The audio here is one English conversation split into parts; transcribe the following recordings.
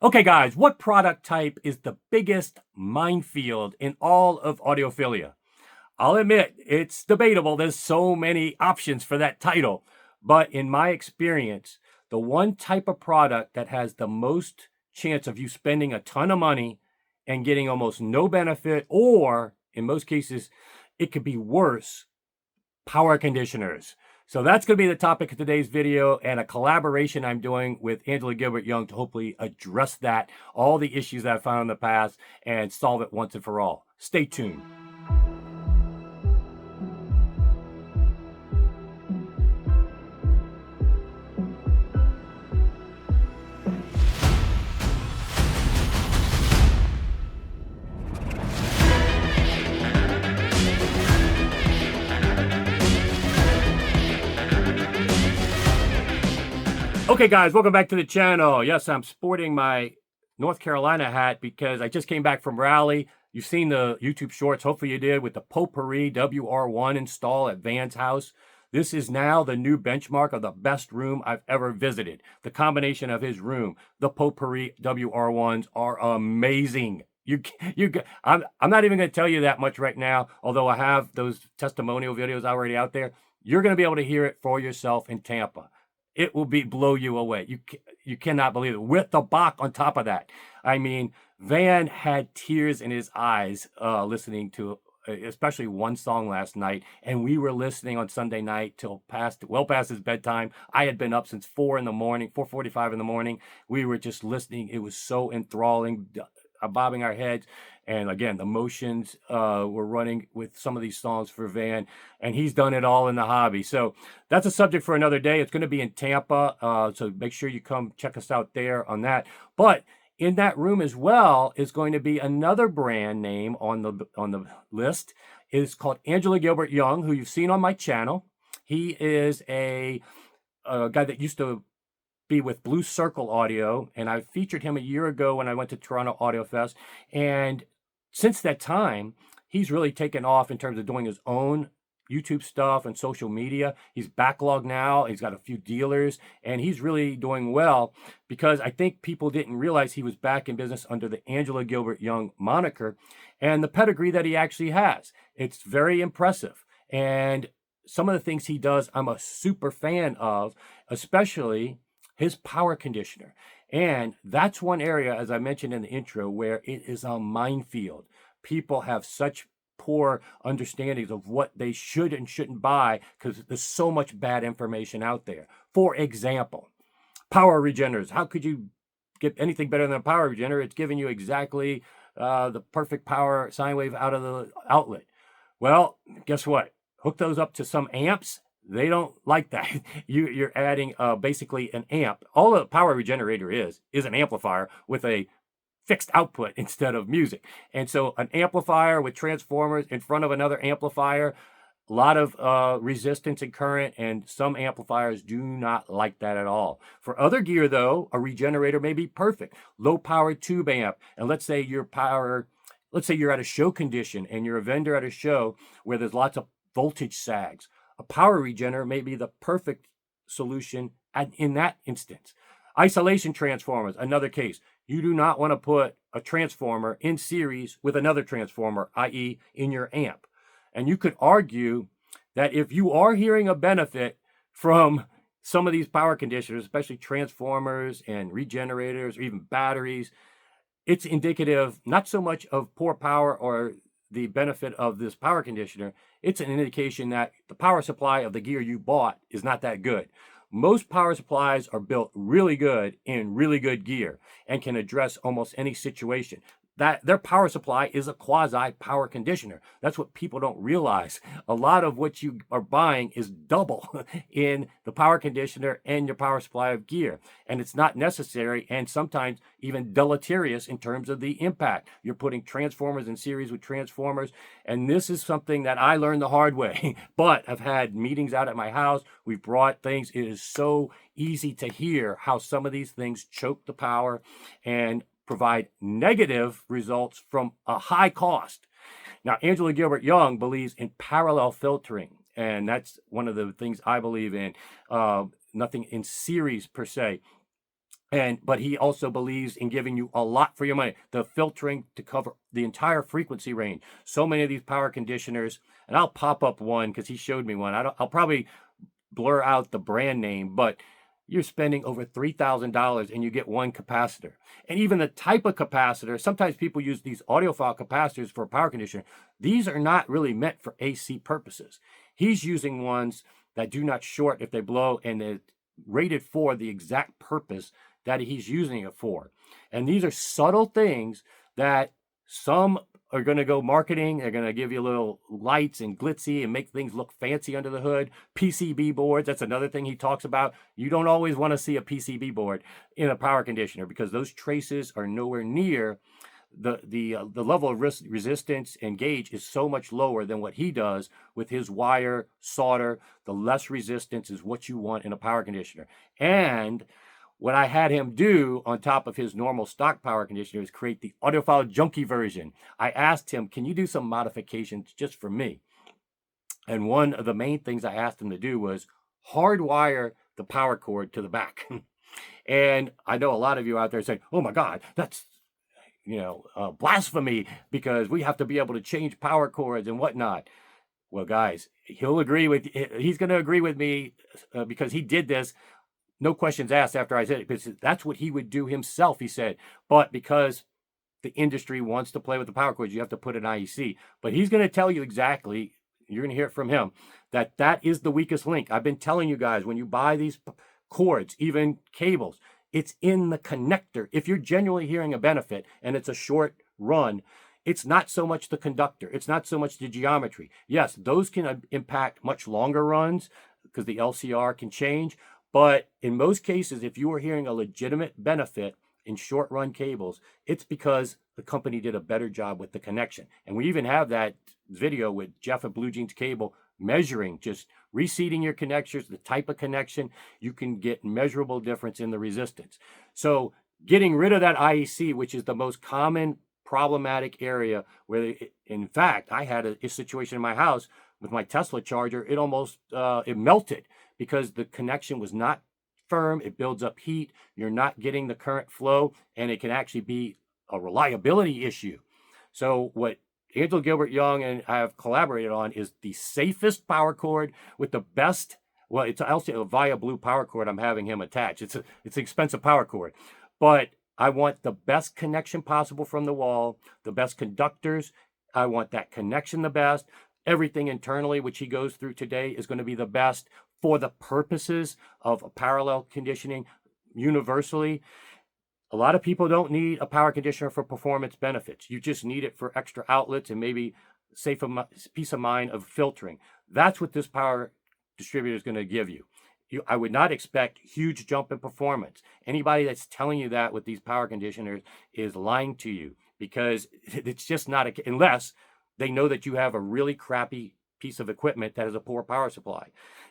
Okay, guys, what product type is the biggest minefield in all of audiophilia? I'll admit, it's debatable. There's so many options for that title. But in my experience, the one type of product that has the most chance of you spending a ton of money and getting almost no benefit, or in most cases, it could be worse, power conditioners. So that's going to be the topic of today's video, and a collaboration I'm doing with Gilbert Yeung to hopefully address that, all the issues that I found in the past, and solve it once and for all. Stay tuned. Okay, guys, welcome back to the channel. Yes, I'm sporting my North Carolina hat because I just came back from Raleigh. You've seen the YouTube shorts, hopefully you did, with the Potpourri WR1 install at Van's house. This is now the new benchmark of the best room I've ever visited. The combination of his room, the Potpourri WR1s are amazing. I'm not even going to tell you that much right now, although I have those testimonial videos already out there. You're going to be able to hear it for yourself in Tampa. It will blow you away. You cannot believe it. With the Bach on top of that. I mean, Van had tears in his eyes listening to especially one song last night, and we were listening on Sunday night till well past his bedtime. I had been up since 4 in the morning, 4:45 in the morning. We were just listening. It was so enthralling, bobbing our heads. And again, the motions were running with some of these songs for Van, and he's done it all in the hobby. So that's a subject for another day. It's going to be in Tampa, so make sure you come check us out there on that. But in that room as well is going to be another brand name on the list. It's called Gilbert Yeung, who you've seen on my channel. He is a guy that used to be with Blue Circle Audio, and I featured him a year ago when I went to Toronto Audio Fest. And since that time, he's really taken off in terms of doing his own YouTube stuff and social media. He's backlogged now. He's got a few dealers, and he's really doing well because I think people didn't realize he was back in business under the Gilbert Yeung moniker and the pedigree that he actually has. It's very impressive. And some of the things he does, I'm a super fan of, especially his power conditioner. And that's one area, as I mentioned in the intro, where it is a minefield. People have such poor understandings of what they should and shouldn't buy because there's so much bad information out there. For example, power regenerators. How could you get anything better than a power regenerator? It's giving you exactly the perfect power sine wave out of the outlet. Well, guess what? Hook those up to some amps. They don't like that. You're adding basically an amp. All a power regenerator is an amplifier with a fixed output instead of music. And so an amplifier with transformers in front of another amplifier, a lot of resistance and current, and some amplifiers do not like that at all. For other gear, though, a regenerator may be perfect. Low power tube amp, and let's say you're at a show condition and you're a vendor at a show where there's lots of voltage sags. A power regenerator may be the perfect solution in that instance. Isolation transformers, another case. You do not want to put a transformer in series with another transformer, i.e. in your amp. And you could argue that if you are hearing a benefit from some of these power conditioners, especially transformers and regenerators or even batteries, it's indicative not so much of poor power or the benefit of this power conditioner. It's an indication that the power supply of the gear you bought is not that good. Most power supplies are built really good in really good gear and can address almost any situation. That their power supply is a quasi power conditioner. That's what people don't realize. A lot of what you are buying is double in the power conditioner and your power supply of gear. And it's not necessary and sometimes even deleterious in terms of the impact. You're putting transformers in series with transformers. And this is something that I learned the hard way. But I've had meetings out at my house. We've brought things. It is so easy to hear how some of these things choke the power and provide negative results from a high cost. Now, Gilbert Yeung believes in parallel filtering, and that's one of the things I believe in. Nothing in series per se. But he also believes in giving you a lot for your money, the filtering to cover the entire frequency range. So many of these power conditioners, and I'll pop up one because he showed me one. I'll probably blur out the brand name, but you're spending over $3,000 and you get one capacitor. And even the type of capacitor, sometimes people use these audiophile capacitors for a power conditioner. These are not really meant for AC purposes. He's using ones that do not short if they blow, and they're rated for the exact purpose that he's using it for. And these are subtle things that some are going to go marketing. They're going to give you little lights and glitzy and make things look fancy under the hood. PCB boards, that's another thing he talks about. You don't always want to see a PCB board in a power conditioner because those traces are nowhere near the level of resistance and gauge is so much lower than what he does with his wire solder. The less resistance is what you want in a power conditioner. And what I had him do on top of his normal stock power conditioner is create the Audiophile Junkie version. I asked him, can you do some modifications just for me? And one of the main things I asked him to do was hardwire the power cord to the back. And I know a lot of you out there saying, oh my God, that's blasphemy, because we have to be able to change power cords and whatnot. Well, guys, he's going to agree with me because he did this. No questions asked after I said it, because that's what he would do himself, he said. But because the industry wants to play with the power cords, you have to put an IEC. But he's going to tell you exactly, you're going to hear it from him, that is the weakest link. I've been telling you guys, when you buy these cords, even cables, it's in the connector. If you're genuinely hearing a benefit and it's a short run, it's not so much the conductor. It's not so much the geometry. Yes, those can impact much longer runs because the LCR can change. But in most cases, if you are hearing a legitimate benefit in short run cables, it's because the company did a better job with the connection. And we even have that video with Jeff at Blue Jeans Cable measuring, just reseating your connectors, the type of connection. You can get measurable difference in the resistance. So getting rid of that IEC, which is the most common problematic area, where, in fact, I had a situation in my house with my Tesla charger. It almost it melted because the connection was not firm. It builds up heat. You're not getting the current flow, and it can actually be a reliability issue. So what Angel Gilbert Yeung and I have collaborated on is the safest power cord with the best. Well, it's also a Via Blue power cord I'm having him attach. It's an expensive power cord, but I want the best connection possible from the wall, the best conductors. I want that connection the best. Everything internally, which he goes through today, is going to be the best for the purposes of parallel conditioning universally. A lot of people don't need a power conditioner for performance benefits. You just need it for extra outlets and maybe peace of mind of filtering. That's what this power distributor is going to give you. I would not expect huge jump in performance. Anybody that's telling you that with these power conditioners is lying to you, because it's just not, unless they know that you have a really crappy piece of equipment that has a poor power supply.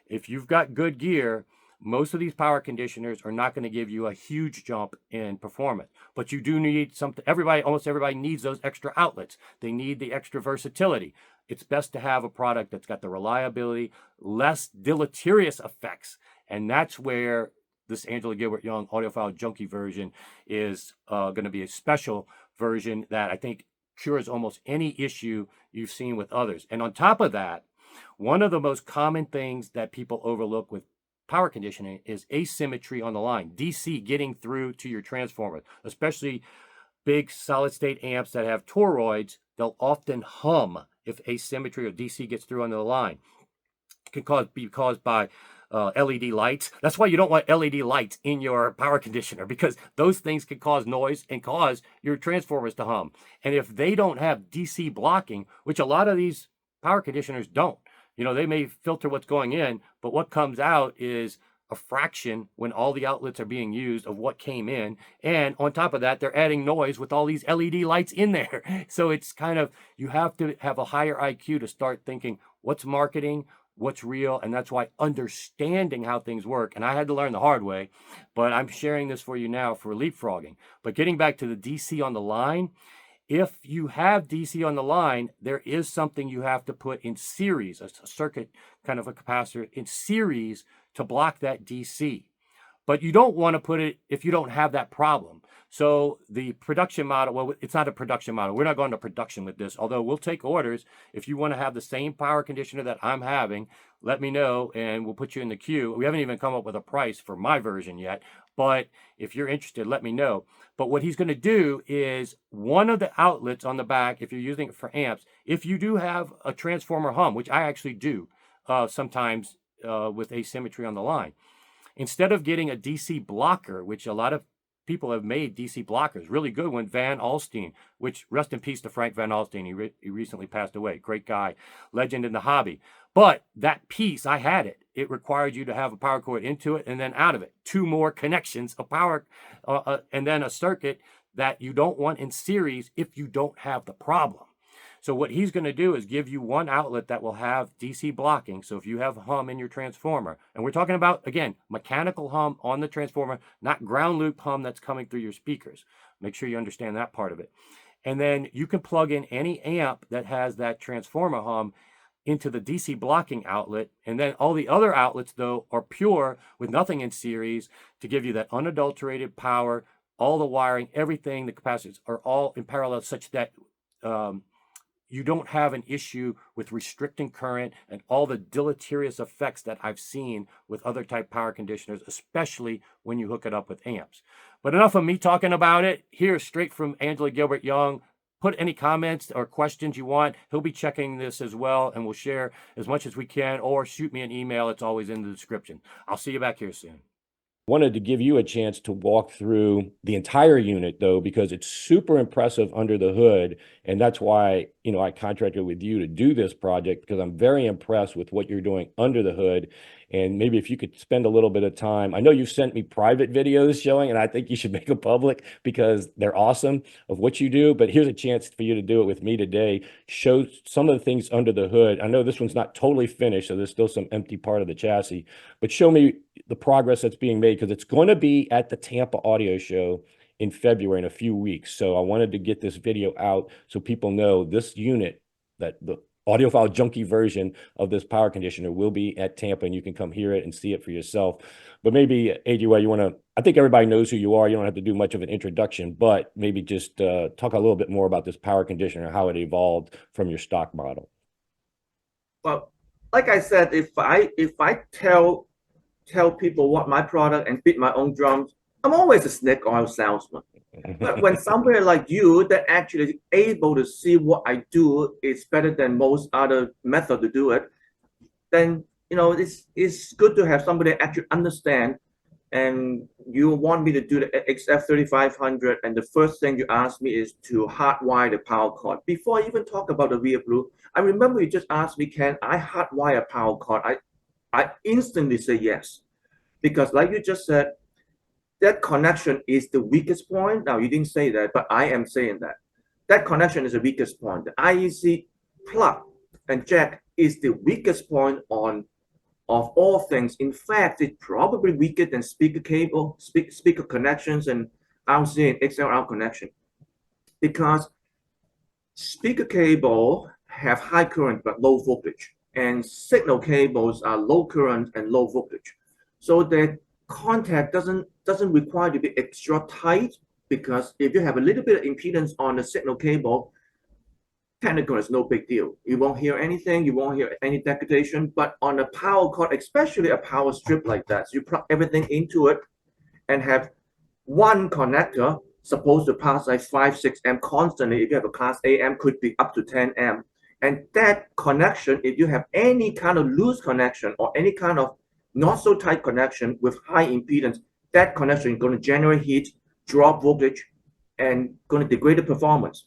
If you've got good gear, most of these power conditioners are not going to give you a huge jump in performance, but you do need something. Almost everybody needs those extra outlets. They need the extra versatility. It's best to have a product that's got the reliability, less deleterious effects. And that's where this Angela Gilbert Yeung Audiophile Junkie version is going to be a special version that I think cures almost any issue you've seen with others. And on top of that, one of the most common things that people overlook with power conditioning is asymmetry on the line, DC getting through to your transformer, especially big solid state amps that have toroids. They'll often hum if asymmetry or DC gets through on the line. It can be caused by LED lights. That's why you don't want LED lights in your power conditioner, because those things can cause noise and cause your transformers to hum. And if they don't have DC blocking, which a lot of these power conditioners don't, they may filter what's going in, but what comes out is a fraction when all the outlets are being used of what came in. And on top of that, they're adding noise with all these LED lights in there. So it's kind of, you have to have a higher IQ to start thinking what's marketing, what's real. And that's why understanding how things work, and I had to learn the hard way, but I'm sharing this for you now for leapfrogging. But getting back to the DC on the line, if you have DC on the line, there is something you have to put in series, a circuit kind of a capacitor in series to block that DC. but you don't want to put it if you don't have that problem. So the production model, well, it's not a production model. We're not going to production with this, although we'll take orders. If you want to have the same power conditioner that I'm having, let me know and we'll put you in the queue. We haven't even come up with a price for my version yet, but if you're interested, let me know. But what he's going to do is one of the outlets on the back, if you're using it for amps, if you do have a transformer hum, which I actually do sometimes with asymmetry on the line, instead of getting a DC blocker, which a lot of people have made DC blockers, really good one, Van Alstyne, which rest in peace to Frank Van Alstyne. He recently passed away. Great guy, legend in the hobby. But that piece, I had it. It required you to have a power cord into it and then out of it. 2 more connections of power and then a circuit that you don't want in series if you don't have the problem. So what he's going to do is give you one outlet that will have DC blocking. So if you have hum in your transformer, and we're talking about, again, mechanical hum on the transformer, not ground loop hum that's coming through your speakers. Make sure you understand that part of it. And then you can plug in any amp that has that transformer hum into the DC blocking outlet. And then all the other outlets, though, are pure with nothing in series to give you that unadulterated power. All the wiring, everything, the capacitors are all in parallel such that you don't have an issue with restricting current and all the deleterious effects that I've seen with other type power conditioners, especially when you hook it up with amps. But enough of me talking about it. Here, straight from Angela Gilbert Yeung. Put any comments or questions you want. He'll be checking this as well, and we'll share as much as we can, or shoot me an email. It's always in the description. I'll see you back here soon. Wanted to give you a chance to walk through the entire unit, though, because it's super impressive under the hood. And that's why, I contracted with you to do this project, because I'm very impressed with what you're doing under the hood. And maybe if you could spend a little bit of time, I know you've sent me private videos showing, and I think you should make them public because they're awesome of what you do. But here's a chance for you to do it with me today. Show some of the things under the hood. I know this one's not totally finished, so there's still some empty part of the chassis, but show me the progress that's being made, because it's going to be at the Tampa Audio Show in February in a few weeks. So I wanted to get this video out so people know this unit, that the audiophile junkie version of this power conditioner, will be at Tampa, and you can come hear it and see it for yourself. But maybe, AGY, you want to, I think everybody knows who you are. You don't have to do much of an introduction, but maybe just talk a little bit more about this power conditioner and how it evolved from your stock model. Well, like I said, if I tell people what my product and beat my own drums, I'm always a snake oil salesman. But when somebody like you that actually able to see what I do is better than most other method to do it, then it's good to have somebody actually understand. And you want me to do the XF3500, and the first thing you ask me is to hardwire the power cord. Before I even talk about the rear blue, I remember you just asked me, can I hardwire a power cord? I instantly say yes, because like you just said, that connection is the weakest point. Now, you didn't say that, but I am saying that. That connection is the weakest point. The IEC plug and jack is the weakest point of all things. In fact, it's probably weaker than speaker cable, speaker connections, and RC and XLR connection. Because speaker cable have high current but low voltage, and signal cables are low current and low voltage. So the contact doesn't require to be extra tight, because if you have a little bit of impedance on the signal cable, technically it's no big deal. You won't hear anything, you won't hear any degradation. But on a power cord, especially a power strip like that, so you plug everything into it and have one connector supposed to pass like 5-6 amp constantly. If you have a class A amp, could be up to 10 amp. And that connection, if you have any kind of loose connection or any kind of not so tight connection with high impedance, that connection is going to generate heat, drop voltage, and going to degrade the performance.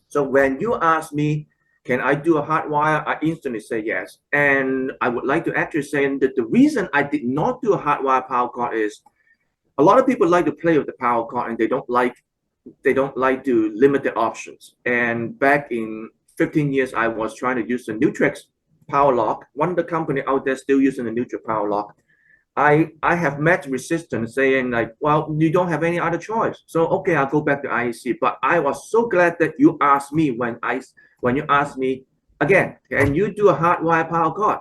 So when you ask me, can I do a hardwire, I instantly say yes. And I would like to actually say that the reason I did not do a hardwire power cord is a lot of people like to play with the power cord, and they don't like to limit the options. And back in 15 years, I was trying to use the Neutrex power lock. One of the company out there still using the Neutrex power lock. I have met resistance saying like, well, you don't have any other choice. So okay, I'll go back to IEC. But I was so glad that you asked me when you asked me again, can you do a hardwire power cord?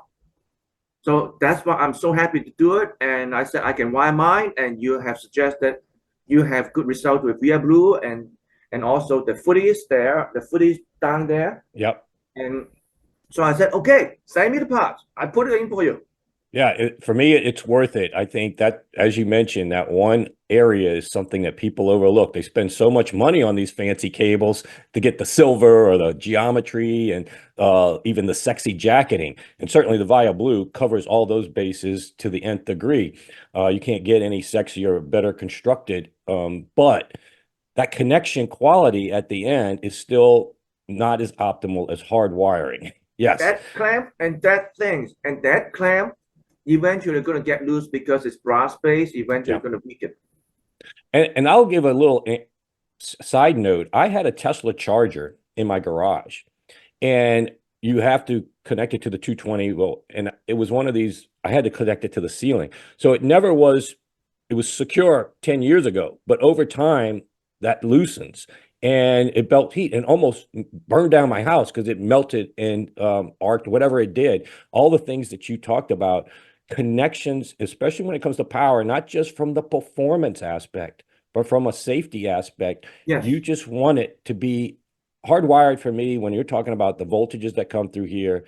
So that's why I'm so happy to do it. And I said I can wire mine, and you have suggested you have good result with Via Blue and also the footies there, the footies down there. Yep. And so I said, okay, send me the parts. I put it in for you. Yeah, for me, it's worth it. I think that, as you mentioned, that one area is something that people overlook. They spend so much money on these fancy cables to get the silver or the geometry and even the sexy jacketing. And certainly the Via Blue covers all those bases to the nth degree. You can't get any sexier or better constructed, but that connection quality at the end is still not as optimal as hard wiring. Yes. That clamp and that clamp eventually going to get loose because it's brass based, eventually going to weaken. And I'll give a little side note. I had a Tesla charger in my garage, and you have to connect it to the 220 volt. And it was one of these, I had to connect it to the ceiling. So it never was, it was secure 10 years ago, but over time that loosens and it built heat and almost burned down my house because it melted and arced, whatever it did. All the things that you talked about, connections, especially when it comes to power, not just from the performance aspect, but from a safety aspect. Yes. You just want it to be hardwired. For me, when you're talking about the voltages that come through here,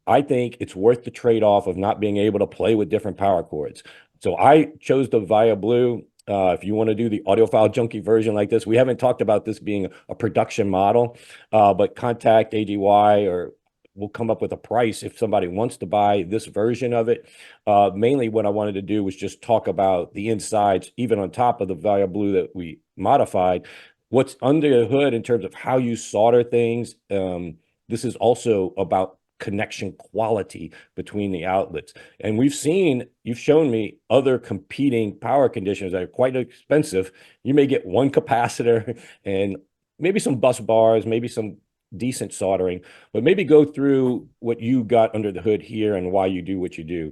I think it's worth the trade-off of not being able to play with different power cords. So I chose the Via Blue. If you want to do the audiophile junkie version like this, we haven't talked about this being a production model, but contact AGY or we'll come up with a price if somebody wants to buy this version of it. Mainly what I wanted to do was just talk about the insides, even on top of the Via Blue that we modified, what's under the hood in terms of how you solder things. This is also about connection quality between the outlets. And we've seen, you've shown me other competing power conditioners that are quite expensive. You may get one capacitor and maybe some bus bars, maybe some decent soldering, but maybe go through what you got under the hood here and why you do what you do.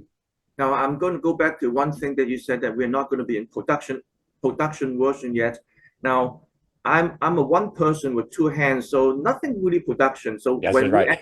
Now I'm going to go back to one thing that you said, that we're not going to be in production version yet. Now I'm a one person with two hands, so nothing really production. So Yes, when right. we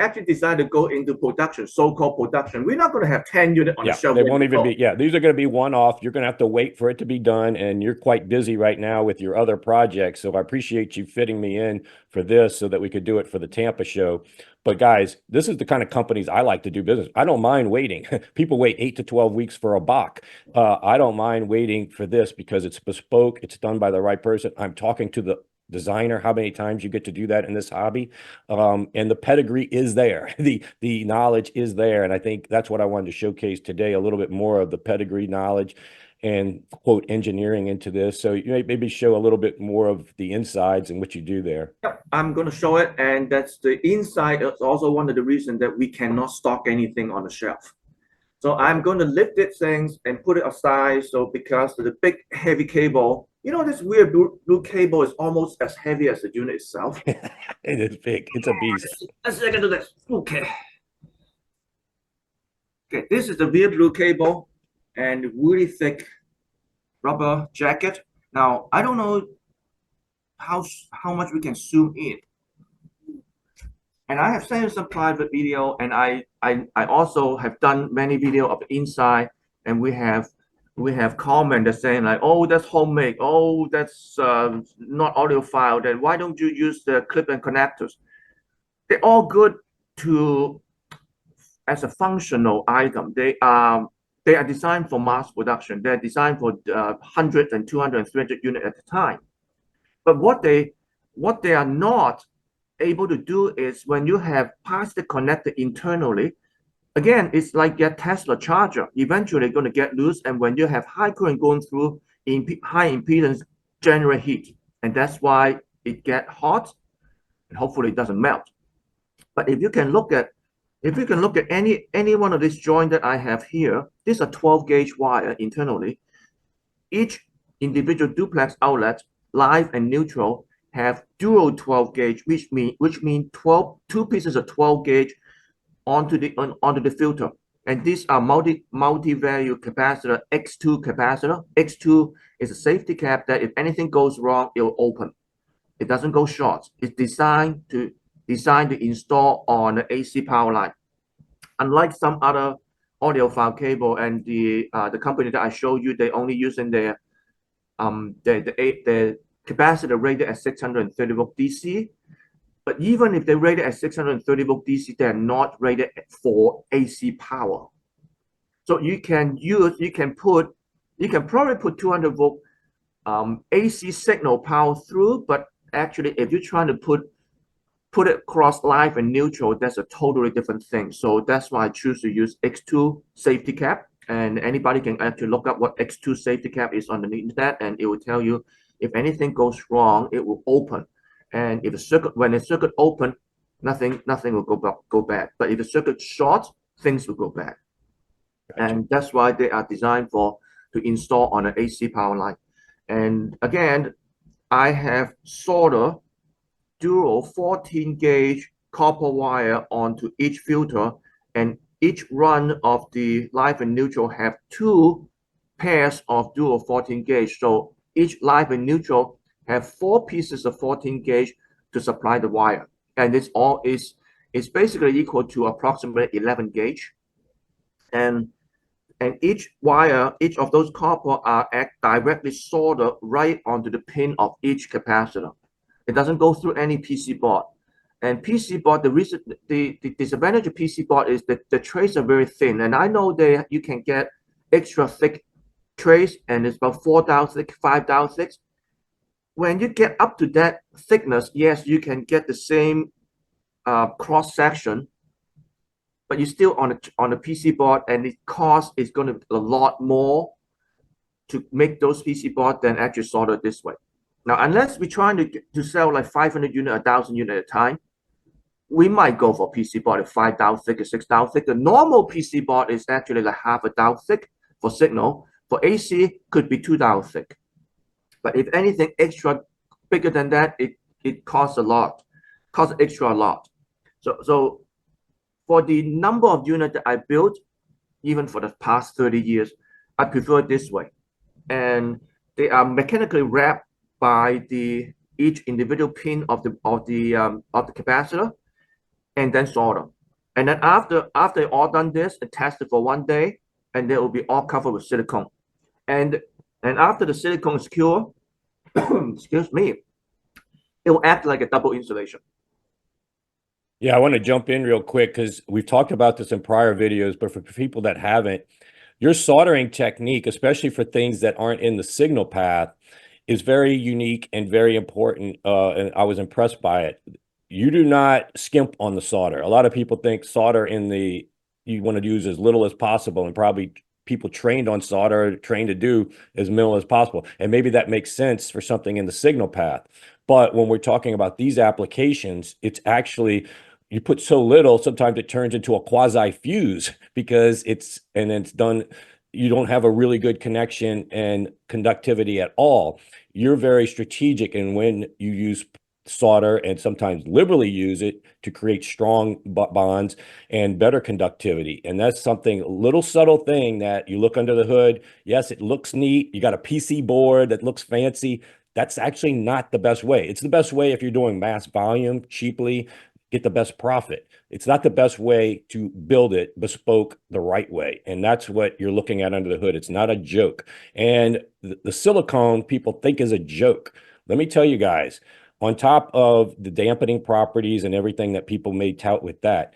actually decide to go into production, so-called production, we're not going to have 10 units on the shelf. They won't even be, these are going to be one-off. You're going to have to wait for it to be done, and you're quite busy right now with your other projects. So I appreciate you fitting me in for this so that we could do it for the Tampa show. But guys, this is the kind of companies I like to do business. I don't mind waiting. People wait 8 to 12 weeks for a Bach. I don't mind waiting for this because it's bespoke. It's done by the right person. I'm talking to the designer. How many times you get to do that in this hobby? And the pedigree is there. The knowledge is there. And I think that's what I wanted to showcase today, a little bit more of the pedigree knowledge and quote engineering into this. So you maybe show a little bit more of the insides and what you do there. Yep, I'm going to show it. And that's the inside. It's also one of the reasons that we cannot stock anything on the shelf. So I'm going to lift it things and put it aside. So because of the big heavy cable, you know, this weird blue cable is almost as heavy as the unit itself. It is big. It's a beast. Let's look into this. Okay. Okay, this is the Via Blue cable and really thick rubber jacket. Now, I don't know how much we can zoom in. And I have sent some private video, and I also have done many video of the inside, and we have comments saying like, oh, that's homemade, oh, that's not audiophile, then why don't you use the clip and connectors? They're all good as a functional item. They are designed for mass production. They're designed for 100 and 200 and 300 units at a time. But what they are not able to do is when you have plastic connected internally, again, it's like your Tesla charger. Eventually going to get loose, and when you have high current going through, high impedance generate heat, and that's why it get hot, and hopefully it doesn't melt. But if you can look at any one of these joints that I have here, these are 12 gauge wire internally. Each individual duplex outlet, live and neutral, have dual 12 gauge, which mean 2 pieces of 12 gauge onto the filter. And these are multi-value capacitor, X2 capacitor. X2 is a safety cap that if anything goes wrong, it will open. It doesn't go short. It's designed to install on the AC power line. unlike some other audiophile cable and the company that I showed you, they only using their the capacitor rated at 630 volt DC. But even if they rated at 630 volt DC, they're not rated for AC power. So you can probably put 200 volt AC signal power through, but actually if you're trying to put it across live and neutral, that's a totally different thing. So that's why I choose to use X2 safety cap. And anybody can actually look up what X2 safety cap is on the internet, and it will tell you if anything goes wrong, it will open. And if when the circuit open, nothing will go bad. But if the circuit short, things will go bad. Gotcha. And that's why they are designed to install on an AC power line. And again, I have soldered dual 14 gauge copper wire onto each filter, and each run of the live and neutral have 2 pairs of dual 14 gauge. So each live and neutral have 4 pieces of 14 gauge to supply the wire. And this all is basically equal to approximately 11 gauge. And each wire, each of those copper are directly soldered right onto the pin of each capacitor. It doesn't go through any PC board. And PC board, the disadvantage of PC board is that the trays are very thin. And I know that you can get extra thick trays, and it's about 4 dial thick, 5 dial thick. When you get up to that thickness, yes, you can get the same cross section, but you're still on a PC board, and the cost is going to be a lot more to make those PC board than actually solder this way. Now, unless we're trying to sell like 500 units, 1,000 units at a time, we might go for PC board at 5 dial thick or 6 dial thick. The normal PC board is actually like half a dial thick for signal. For AC, could be 2 dial thick. But if anything extra bigger than that, it costs a lot, costs extra a lot. So for the number of units that I built, even for the past 30 years, I prefer it this way. And they are mechanically wrapped by each individual pin of the capacitor, and then solder. And then after all done this, I test it for 1 day, and they will be all covered with silicone. And after the silicone is cured, excuse me, it will act like a double insulation. Yeah, I want to jump in real quick because we've talked about this in prior videos, but for people that haven't, your soldering technique, especially for things that aren't in the signal path, is very unique and very important. And I was impressed by it. You do not skimp on the solder. A lot of people think solder you want to use as little as possible, and probably people trained on solder are trained to do as minimal as possible. And maybe that makes sense for something in the signal path. But when we're talking about these applications, it's actually, you put so little, sometimes it turns into a quasi fuse because it's done. You don't have a really good connection and conductivity at all. You're very strategic in when you use solder, and sometimes liberally use it to create strong bonds and better conductivity. And that's something, a little subtle thing that you look under the hood. Yes, it looks neat. You got a PC board that looks fancy. That's actually not the best way. It's the best way if you're doing mass volume cheaply, get the best profit. It's not the best way to build it bespoke the right way. And that's what you're looking at under the hood. It's not a joke. And the silicone people think is a joke. Let me tell you guys, on top of the dampening properties and everything that people may tout with that,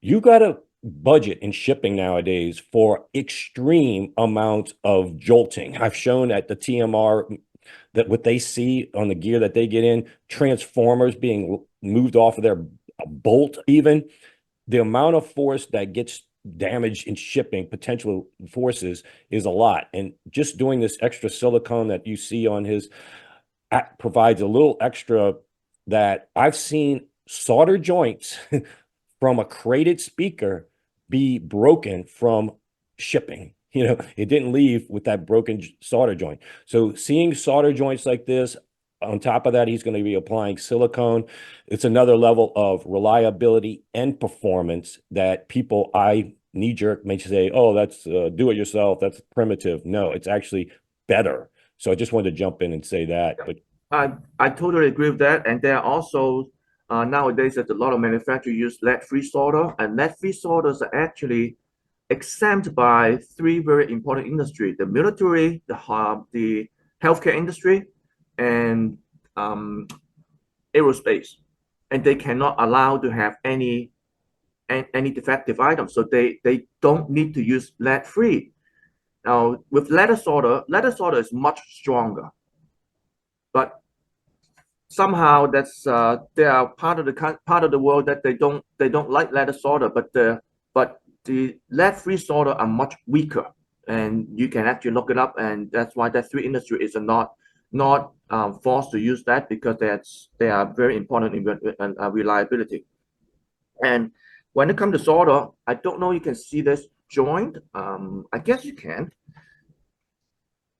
you got to budget in shipping nowadays for extreme amounts of jolting. I've shown at the TMR that what they see on the gear that they get in, transformers being moved off of their bolt, even the amount of force that gets damaged in shipping, potential forces, is a lot. And just doing this extra silicone that you see on his provides a little extra. That I've seen solder joints from a crated speaker be broken from shipping. It didn't leave with that broken solder joint. So seeing solder joints like this, on top of that, he's going to be applying silicone. It's another level of reliability and performance that people, knee-jerk, may say, oh, that's do-it-yourself, that's primitive. No, it's actually better. So I just wanted to jump in and say that. But I totally agree with that. And there are also nowadays there's a lot of manufacturers use lead-free solder, and lead-free solders are actually exempt by three very important industries: the military, the healthcare industry, and aerospace. And they cannot allow to have any defective items, so they don't need to use lead-free. Now with lead solder is much stronger, but somehow that's they are part of the world that they don't like lead solder, but the lead-free solder are much weaker, and you can actually look it up, and that's why that three industry is not forced to use that, because they are very important in reliability. And when it comes to solder, I don't know, you can see this joint. I guess you can.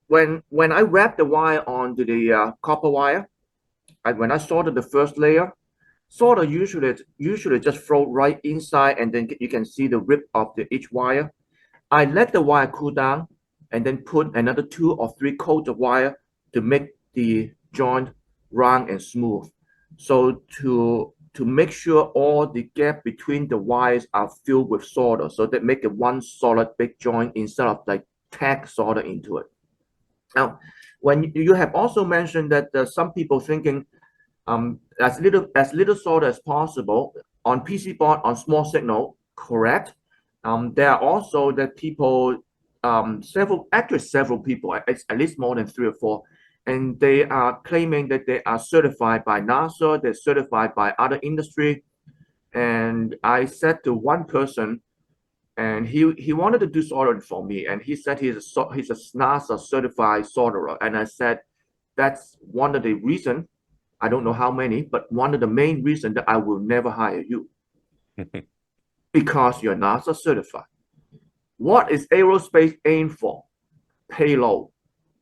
When I wrap the wire onto the copper wire, when I solder the first layer, solder usually just flow right inside, and then you can see the rip of each wire. I let the wire cool down, and then put another 2 or 3 coats of wire to make the joint round and smooth. So to make sure all the gap between the wires are filled with solder, so that make it one solid big joint instead of like tack solder into it. Now, when you have also mentioned that some people thinking as little solder as possible on PC board on small signal, correct. There are also that people, several people, at least more than 3 or 4, and they are claiming that they are certified by NASA, they're certified by other industry. And I said to one person, and he wanted to do soldering for me, and he said he's a NASA certified solderer, and I said that's one of the reasons, I don't know how many, but one of the main reasons that I will never hire you. Because you're NASA certified. What is aerospace aimed for? Payload.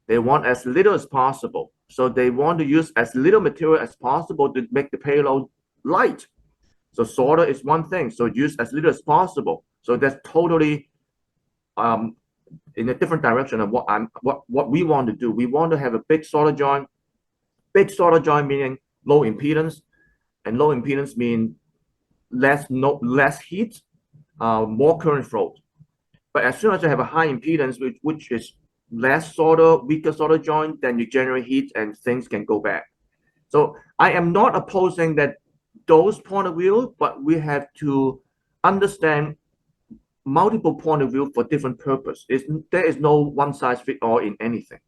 They want as little as possible. So they want to use as little material as possible to make the payload light. So solder is one thing. So use as little as possible. So that's totally in a different direction of what we want to do. We want to have a big solder joint. Big solder joint meaning low impedance, and low impedance mean less heat, more current flow. But as soon as you have a high impedance, which is less solder, weaker solder joint, then you generate heat and things can go bad. So I am not opposing that those point of view, but we have to understand multiple point of view for different purpose. There is no one size fit all in anything.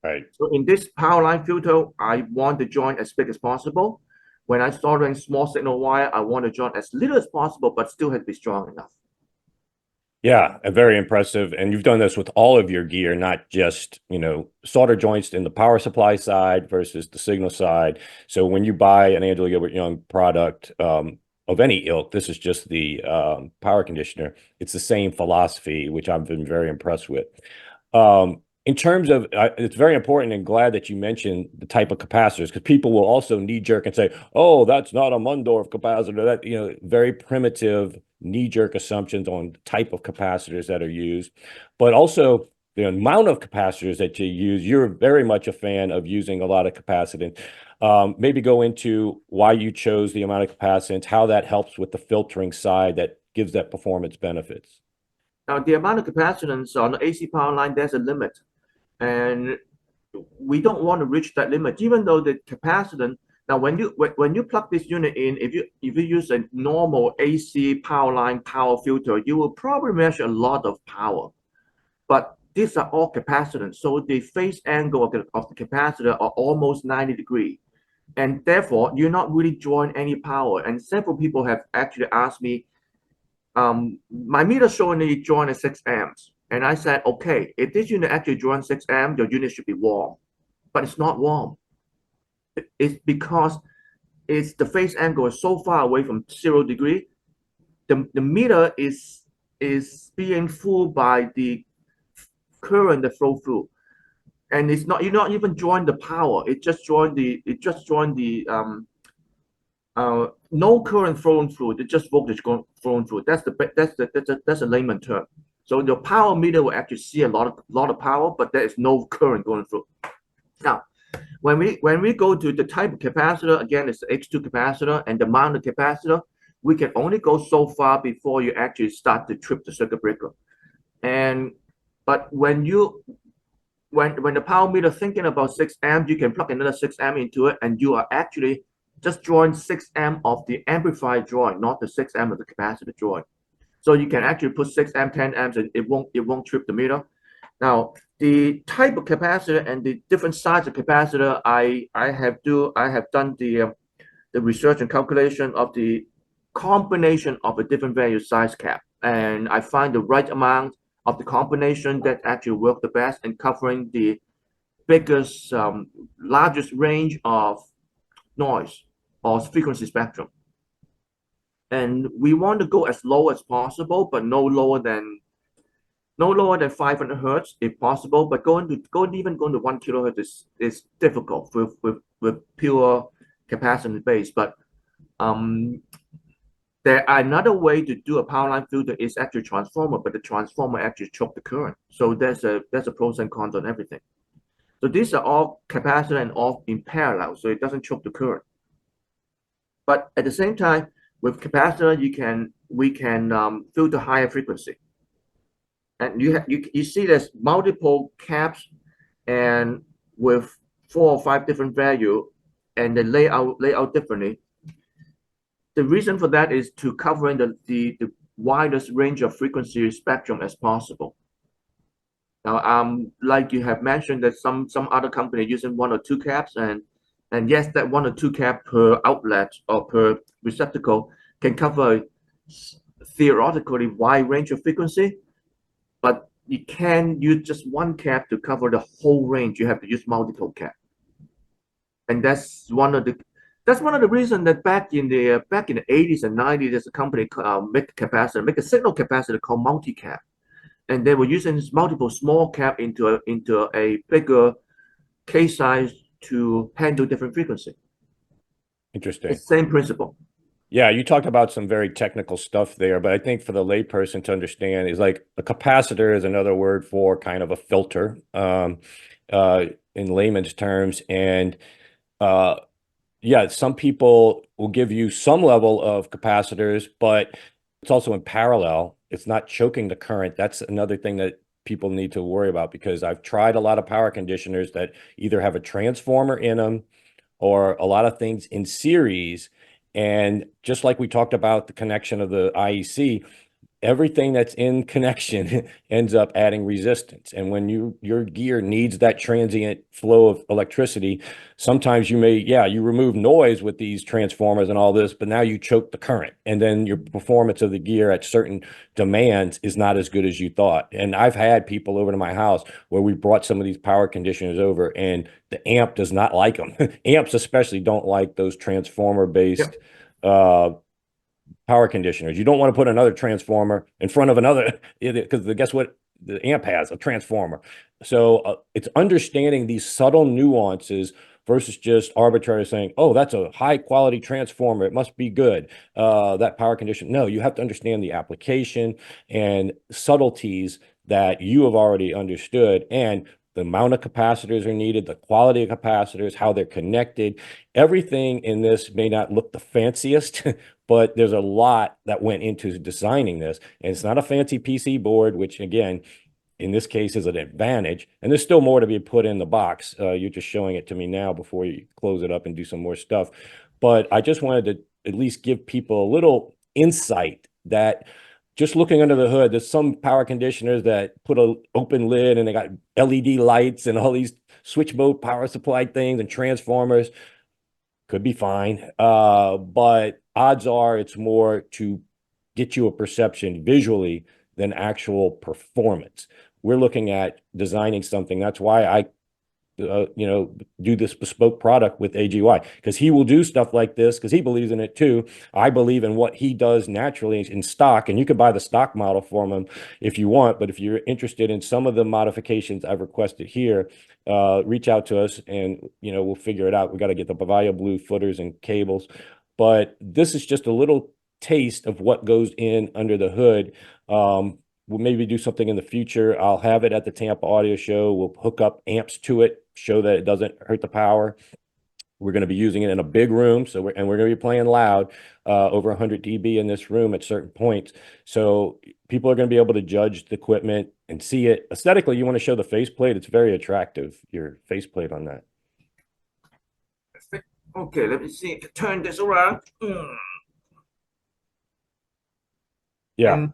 Right. So in this power line filter, I want the joint as big as possible. When I soldering small signal wire, I want the joint as little as possible, but still has to be strong enough. Yeah, very impressive. And you've done this with all of your gear, not just, solder joints in the power supply side versus the signal side. So when you buy an Angela Gilbert Yeung product of any ilk, this is just the power conditioner, it's the same philosophy, which I've been very impressed with. In terms of, it's very important and glad that you mentioned the type of capacitors, because people will also knee-jerk and say, oh, that's not a Mundorf capacitor. That, very primitive knee-jerk assumptions on the type of capacitors that are used, but also the amount of capacitors that you use. You're very much a fan of using a lot of capacitance. Maybe go into why you chose the amount of capacitance, how that helps with the filtering side that gives that performance benefits. Now, the amount of capacitance on the AC power line, there's a limit. And we don't want to reach that limit, even though the capacitance. Now, when you plug this unit in, if you use a normal AC power line power filter, you will probably measure a lot of power. But these are all capacitance, so the phase angle of the capacitor are almost 90 degrees, and therefore you're not really drawing any power. And several people have actually asked me, my meter showing me drawing at 6 amps. And I said, okay, if this unit actually drawing 6 amps, your unit should be warm. But it's not warm. It's because the phase angle is so far away from 0 degree. The meter is being fooled by the current that flow through. And it's not, you're not even drawing the power. It just drawing the no current flowing through. It's just voltage flowing through. That's a layman term. So your power meter will actually see a lot of power, but there is no current going through. Now, When we go to the type of capacitor, again, it's the H2 capacitor and the mount of capacitor, we can only go so far before you actually start to trip the circuit breaker. But when the power meter thinking about 6 amp, you can plug another 6 amp into it, and you are actually just drawing 6 amp of the amplifier drawing, not the 6 amp of the capacitor drawing. So you can actually put 6 amp, 10 amps, and it won't trip the meter. Now, the type of capacitor and the different size of capacitor, I have done the research and calculation of the combination of a different value size cap, and I find the right amount of the combination that actually work the best in covering the biggest, largest range of noise or frequency spectrum. And we want to go as low as possible, but no lower than 500 hertz if possible. But going to 1 kilohertz is difficult with pure capacitance base. But there are another way to do a power line filter is actually transformer, but the transformer actually choke the current. So there's a pros and cons on everything. So these are all capacitor and all in parallel, so it doesn't choke the current. But at the same time, with capacitor, we can filter higher frequency. And you see there's multiple caps and with 4 or 5 different value, and they lay out differently. The reason for that is to covering the widest range of frequency spectrum as possible. Now, like you have mentioned that some other company using 1 or 2 caps, and yes, that 1 or 2 cap per outlet or per receptacle can cover theoretically wide range of frequency, but you can't use just 1 cap to cover the whole range. You have to use multiple cap, and that's one of the reasons that back in the 80s and 90s, there's a company make a signal capacitor called multi-cap, and they were using this multiple small cap into a bigger case size to handle different frequency. Interesting. It's the same principle. Yeah, you talked about some very technical stuff there, but I think for the layperson to understand is like a capacitor is another word for kind of a filter in layman's terms. And yeah, some people will give you some level of capacitors, but it's also in parallel. It's not choking the current. That's another thing that people need to worry about, because I've tried a lot of power conditioners that either have a transformer in them or a lot of things in series. And just like we talked about the connection of the IEC, everything that's in connection ends up adding resistance. And when your gear needs that transient flow of electricity, sometimes you remove noise with these transformers and all this, but now you choke the current. And then your performance of the gear at certain demands is not as good as you thought. And I've had people over to my house where we brought some of these power conditioners over, and the amp does not like them. Amps especially don't like those transformer-based power conditioners. You don't want to put another transformer in front of another, because guess what? The amp has a transformer. So it's understanding these subtle nuances versus just arbitrarily saying, oh, that's a high quality transformer, it must be good. That power condition. No, you have to understand the application and subtleties that you have already understood, and the amount of capacitors are needed, the quality of capacitors, how they're connected. Everything in this may not look the fanciest, but there's a lot that went into designing this. And it's not a fancy PC board, which again, in this case is an advantage. And there's still more to be put in the box. You're just showing it to me now before you close it up and do some more stuff. But I just wanted to at least give people a little insight that just looking under the hood, there's some power conditioners that put an open lid and they got LED lights and all these switch mode power supply things and transformers. Could be fine. But odds are it's more to get you a perception visually than actual performance. We're looking at designing something. That's why I do this bespoke product with AGY, because he will do stuff like this because he believes in it too. I believe in what he does naturally in stock, and you can buy the stock model from him if you want. But if you're interested in some of the modifications I've requested here, reach out to us and we'll figure it out. We got to get the Bavaria blue footers and cables, but this is just a little taste of what goes in under the hood. We'll maybe do something in the future. I'll have it at the Tampa Audio Show. We'll hook up amps to it show that it doesn't hurt the power. We're going to be using it in a big room, so we're going to be playing loud, over 100 dB in this room at certain points. So people are going to be able to judge the equipment and see it aesthetically. You want to show the faceplate; it's very attractive. Your faceplate on that. Okay, let me see. Turn this around. Yeah. And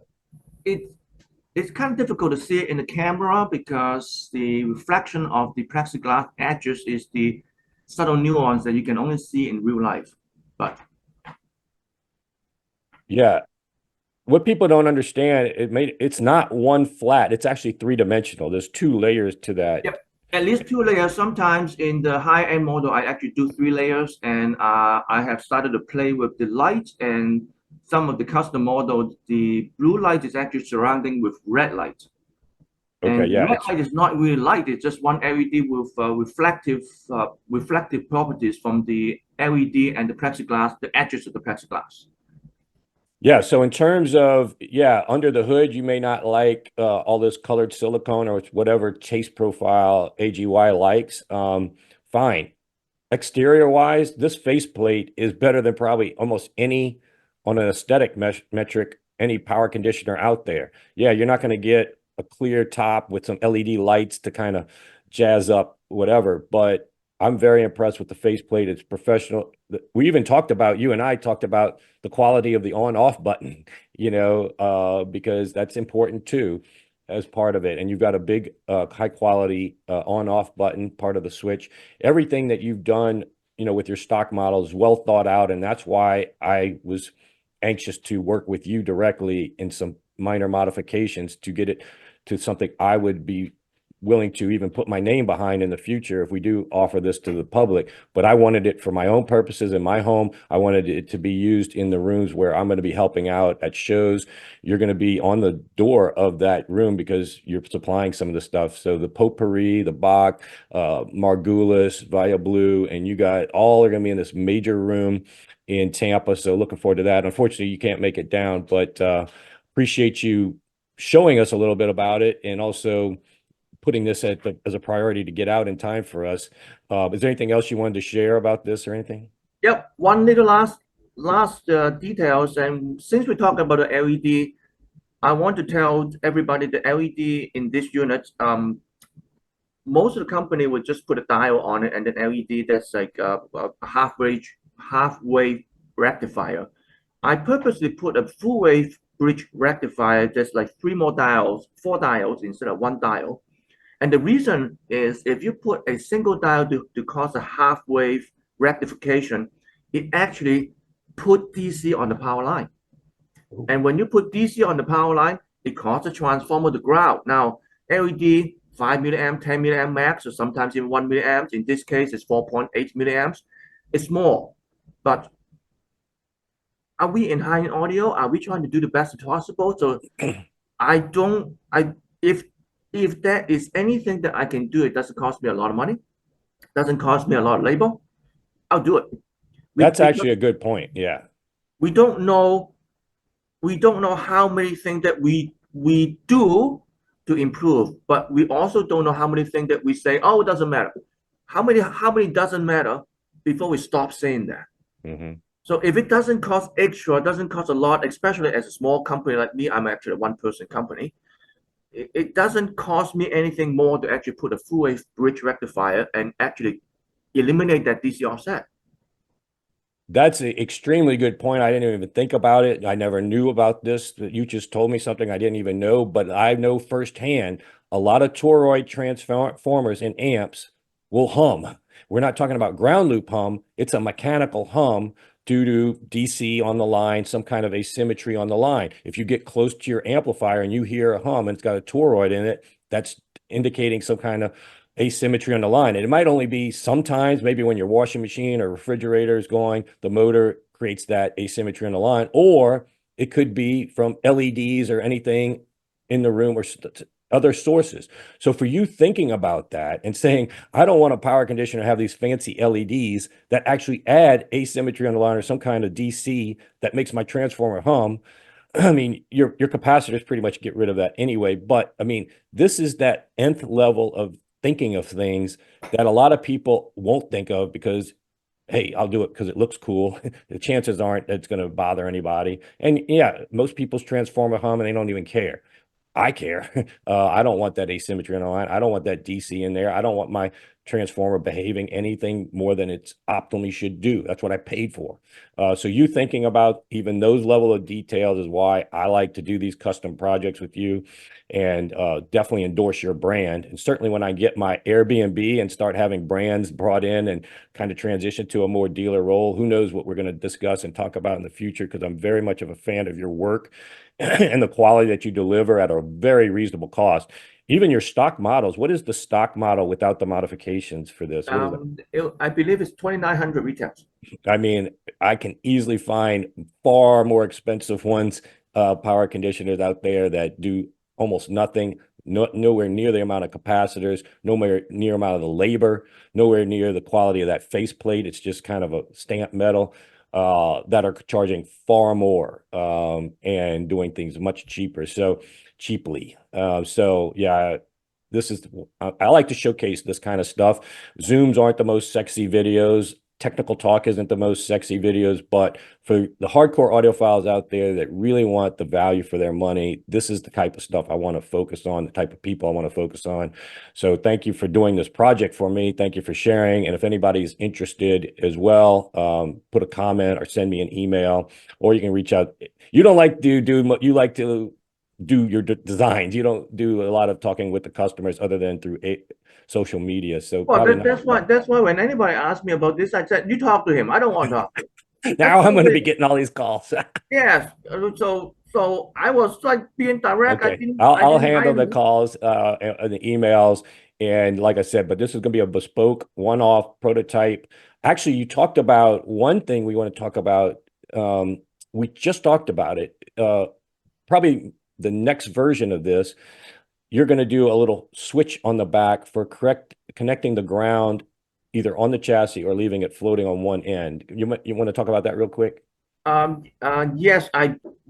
it's kind of difficult to see it in the camera because the reflection of the plexiglass edges is the subtle nuance that you can only see in real life. But yeah, what people don't understand, it's not one flat. It's actually three-dimensional. There's two layers to that. yep, at least two layers. Sometimes in the high-end model, I actually do three layers, and I have started to play with the light. And some of the custom models, the blue light is actually surrounding with red light. Okay, And yeah, red light is not really light; it's just one LED with reflective properties from the LED and the plexiglass, the edges of the plexiglass. yeah. So in terms of, yeah, under the hood, you may not like all this colored silicone or whatever chase profile AGY likes. Fine. Exterior wise, this faceplate is better than probably almost any, on an aesthetic metric, any power conditioner out there. Yeah, you're not going to get a clear top with some LED lights to kind of jazz up whatever, but I'm very impressed with the faceplate. It's professional. We even talked about, you and I talked about the quality of the on-off button, because that's important too as part of it. And you've got a big, high quality on-off button, part of the switch. Everything that you've done, with your stock model is well thought out. And that's why I was anxious to work with you directly in some minor modifications to get it to something I would be willing to even put my name behind in the future if we do offer this to the public. But I wanted it for my own purposes in my home. I wanted it to be used in the rooms where I'm going to be helping out at shows. You're going to be on the door of that room because you're supplying some of the stuff. So the Potpourri, the Bach, Margulis, Via Blue, and you got all are going to be in this major room in Tampa. So looking forward to that. Unfortunately, you can't make it down, but appreciate you showing us a little bit about it and also putting this as a priority to get out in time for us. Is there anything else you wanted to share about this or anything? Yep, one little last details. And since we talk about the LED, I want to tell everybody the LED in this unit. Most of the company would just put a dial on it and then LED. That's like a half-wave rectifier. I purposely put a full wave bridge rectifier, just like four dials instead of one dial. And the reason is if you put a single dial to cause a half wave rectification, it actually put DC on the power line. And when you put DC on the power line, it causes the transformer to ground. Now, LED 5 milliamp, 10 milliamp max, or sometimes even 1 milliamps. In this case, it's 4.8 milliamps. It's small, but are we in high-end audio? Are we trying to do the best possible? So if there is anything that I can do, it doesn't cost me a lot of money, doesn't cost me a lot of labor, I'll do it. That's actually a good point. Yeah. We don't know how many things that we do to improve, but we also don't know how many things that we say, oh, it doesn't matter. How many doesn't matter before we stop saying that? Mm-hmm. So if it doesn't cost extra, doesn't cost a lot, especially as a small company like me, I'm actually a one-person company. It doesn't cost me anything more to actually put a full wave bridge rectifier and actually eliminate that DC offset. That's an extremely good point. I didn't even think about it. I never knew about this. You just told me something I didn't even know, but I know firsthand a lot of toroid transformers and amps will hum. We're not talking about ground loop hum. It's a mechanical hum due to DC on the line, some kind of asymmetry on the line. If you get close to your amplifier and you hear a hum and it's got a toroid in it, that's indicating some kind of asymmetry on the line. And it might only be sometimes, maybe when your washing machine or refrigerator is going, the motor creates that asymmetry on the line, or it could be from LEDs or anything in the room or other sources. So for you thinking about that and saying, I don't want a power conditioner to have these fancy LEDs that actually add asymmetry on the line or some kind of DC that makes my transformer hum. I mean, your capacitors pretty much get rid of that anyway. But I mean, this is that nth level of thinking of things that a lot of people won't think of because, hey, I'll do it because it looks cool. The chances aren't it's going to bother anybody. And yeah, most people's transformer hum and they don't even care. I care. I don't want that asymmetry in the line. I don't want that DC in there. I don't want my transformer behaving anything more than it's optimally should do. That's what I paid for. So you thinking about even those level of details is why I like to do these custom projects with you, and definitely endorse your brand. And certainly when I get my Airbnb and start having brands brought in and kind of transition to a more dealer role, who knows what we're going to discuss and talk about in the future, because I'm very much of a fan of your work and the quality that you deliver at a very reasonable cost. Even your stock models, what is the stock model without the modifications for this? What is it? I believe it's 2,900 retails. I mean, I can easily find far more expensive ones, power conditioners out there that do almost nothing, nowhere near the amount of capacitors, nowhere near amount of the labor, nowhere near the quality of that faceplate. It's just kind of a stamped metal that are charging far more and doing things much cheaper. So cheaply. So yeah, this is, I like to showcase this kind of stuff. Zooms aren't the most sexy videos. Technical talk isn't the most sexy videos, but for the hardcore audiophiles out there that really want the value for their money, this is the type of stuff I want to focus on, the type of people I want to focus on. So thank you for doing this project for me. Thank you for sharing. And if anybody's interested as well, put a comment or send me an email, or you can reach out. You don't like to do, you like to do your designs. You don't do a lot of talking with the customers other than through social media. So Well, probably that's why when anybody asks me about this, I said, you talk to him. I don't want to talk to him. now I'm going to be getting all these calls. Yes. So I was like being direct. Okay. I I'll didn't handle hide the him. calls and the emails. And like I said, but this is going to be a bespoke one-off prototype. Actually, you talked about one thing we want to talk about. We just talked about it. Probably the next version of this, you're going to do a little switch on the back for connecting the ground either on the chassis or leaving it floating on one end. You want to talk about that real quick? Yes,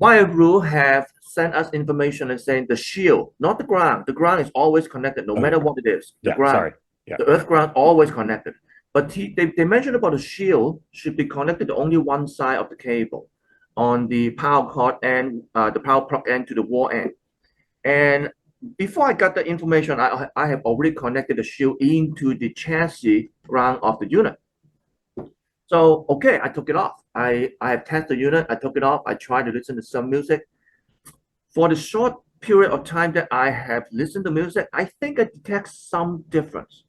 Yuri have sent us information and saying the shield, not the ground. The ground is always connected, no matter what it is. The ground, sorry. Yeah. the earth ground always connected. But they mentioned about the shield should be connected to only one side of the cable on the power cord and the power plug end to the wall end. And before I got the information, I have already connected the shield into the chassis ground of the unit. So, okay, I took it off. I have tested the unit. I took it off. I tried to listen to some music. For the short period of time that I have listened to music, I think I detect some difference.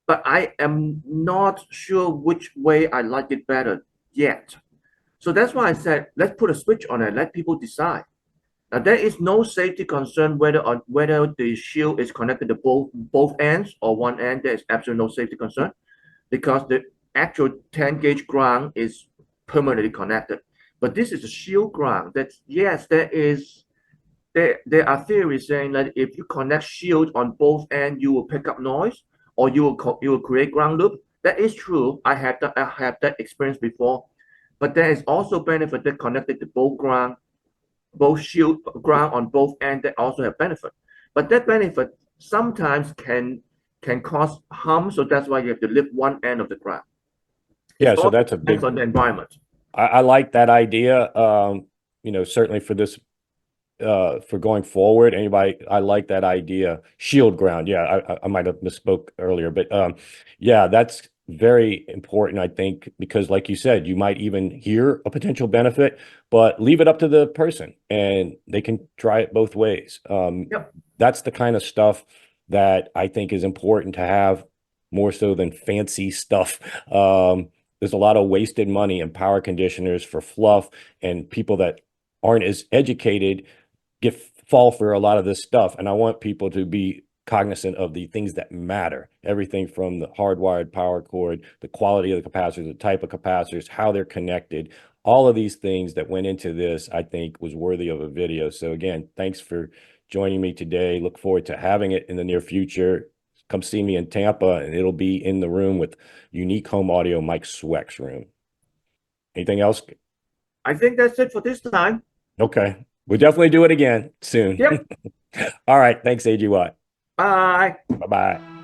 But I am not sure which way I like it better yet. So that's why I said, let's put a switch on it. Let people decide. Now, there is no safety concern whether the shield is connected to both ends or one end. There is absolutely no safety concern because the actual 10 gauge ground is permanently connected. But this is a shield ground. That's yes, there are theories saying that if you connect shield on both ends, you will pick up noise or you will create ground loop. That is true. I have that experience before. But there is also benefit that connected to both shield ground on both ends that also have benefit. But that benefit sometimes can cause harm. So that's why you have to lift one end of the ground. Yeah, so that's a big on the environment. I like that idea. Certainly for this for going forward, I like that idea. Shield ground. Yeah, I might have misspoke earlier, but yeah, that's very important, I think, because like you said, you might even hear a potential benefit, but leave it up to the person and they can try it both ways. Yep. That's the kind of stuff that I think is important to have more so than fancy stuff. There's a lot of wasted money in power conditioners for fluff, and people that aren't as educated fall for a lot of this stuff. And I want people to be cognizant of the things that matter. Everything from the hardwired power cord, the quality of the capacitors, the type of capacitors, how they're connected. All of these things that went into this, I think, was worthy of a video. So again, thanks for joining me today. Look forward to having it in the near future. Come see me in Tampa, and it'll be in the room with Unique Home Audio Mike Sweck's room. Anything else? I think that's it for this time. Okay. We'll definitely do it again soon. Yep. All right. Thanks, AGY. Bye. Bye-bye.